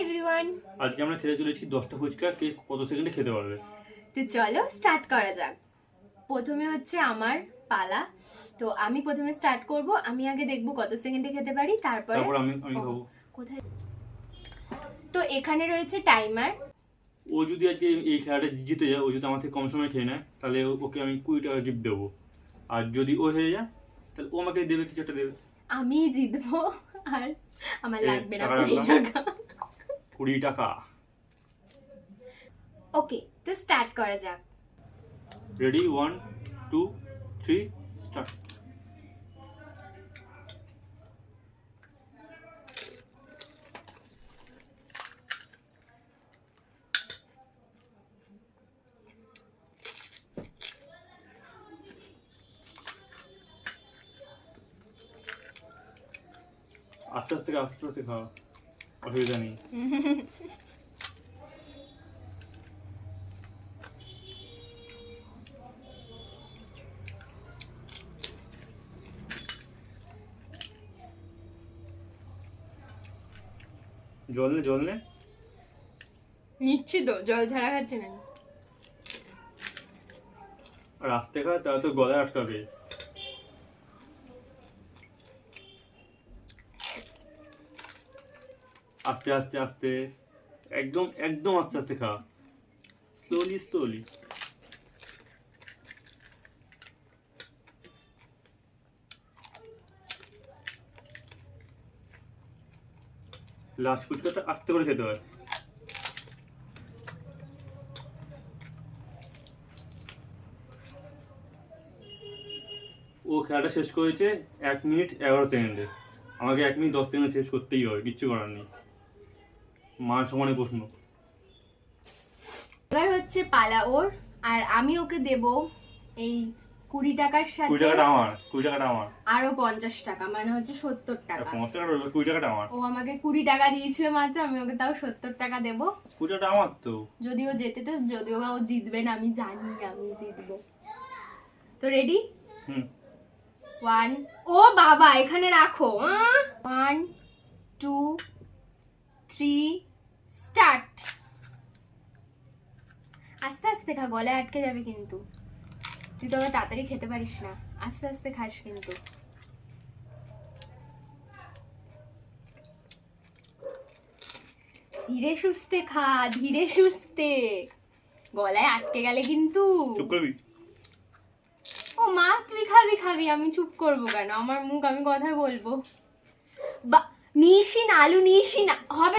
Everyone, আজকে আমরা খেতে চলেছি 10টা ফুচকা। কে কত সেকেন্ডে খেতে পারবে? তো চলো স্টার্ট করা যাক। প্রথমে হচ্ছে আমার পালা, তো আমি প্রথমে স্টার্ট করব। আমি আগে দেখব কত সেকেন্ডে খেতে পারি, তারপর আমি খাবো। কোথায়? তো এখানে রয়েছে টাইমার। ও যদি আজকে এই খেলাটা জিতে যায়, ও যদি আমার থেকে কম সময় খেয়ে নেয়, তাহলে ওকে আমি 20 টাকা গিফট দেবো। আর যদি ও হেরে যায়, তাহলে ও আমাকে দেবে, কিছু একটা দেবে। আমি জিতবো আর আমার লাগবে না টাকা 20 রাখলাম। টাকা। 20 টাকা। ওকে, তো স্টার্ট করা যাক। Ready, 1 2 3 start. আস্তে আস্তে খাওয়া, অসুবিধা নেই। জল নে। নিচ্ছি তো, জল ছাড়া খাচ্ছে না। আর আস্তে খা, তাহলে তো গলায় আটকাবে। আস্তে আস্তে আস্তে, একদম একদম আস্তে আস্তে খা, স্লোলি। লাস্ট ফুচকাটা আস্তে করে খেতে হয়। ও খেলাটা শেষ করেছে 1 মিনিট 11 সেকেন্ডে। আমাকে 1 মিনিট 10 সেকেন্ডে শেষ করতেই হবে, কিচ্ছু করার নেই। মান সমানে প্রশ্ন। এবার হচ্ছে পালা ওর, আর আমি ওকে দেব এই 20 টাকার 20 সাথে টাকাটা আমার। আরো 50 টাকা, মানে হচ্ছে 70 টাকা। 50 টাকা রইলো, 20 টাকাটা আমার। ও আমাকে 20 টাকা দিয়েছিল মাত্র, আমি ওকে তাও 70 টাকা দেব। 20 টাকাটা আমার তো। যদিও যেতে, তো যদিও ও জিতবে না, আমি জানি আমি জিতবো। তো রেডি? 1, ও বাবা এখানে রাখো। 1 2 3 স্টার্ট। আস্তে আস্তে খা, গলায় আটকে যাবে কিন্তু। তুই তো আবার তাড়াতাড়ি খেতে পারিস না, আস্তে আস্তে খাস কিন্তু। ধীরে সুস্থে খা, ধীরে সুস্থে, গলায় আটকে গেলে কিন্তু। চুপ করবি? ও মা, তুই খাবি, আমি চুপ করবো কেন? আমার মুখ, আমি কথা বলবো। নিসি না আলু, নিসি না হবে।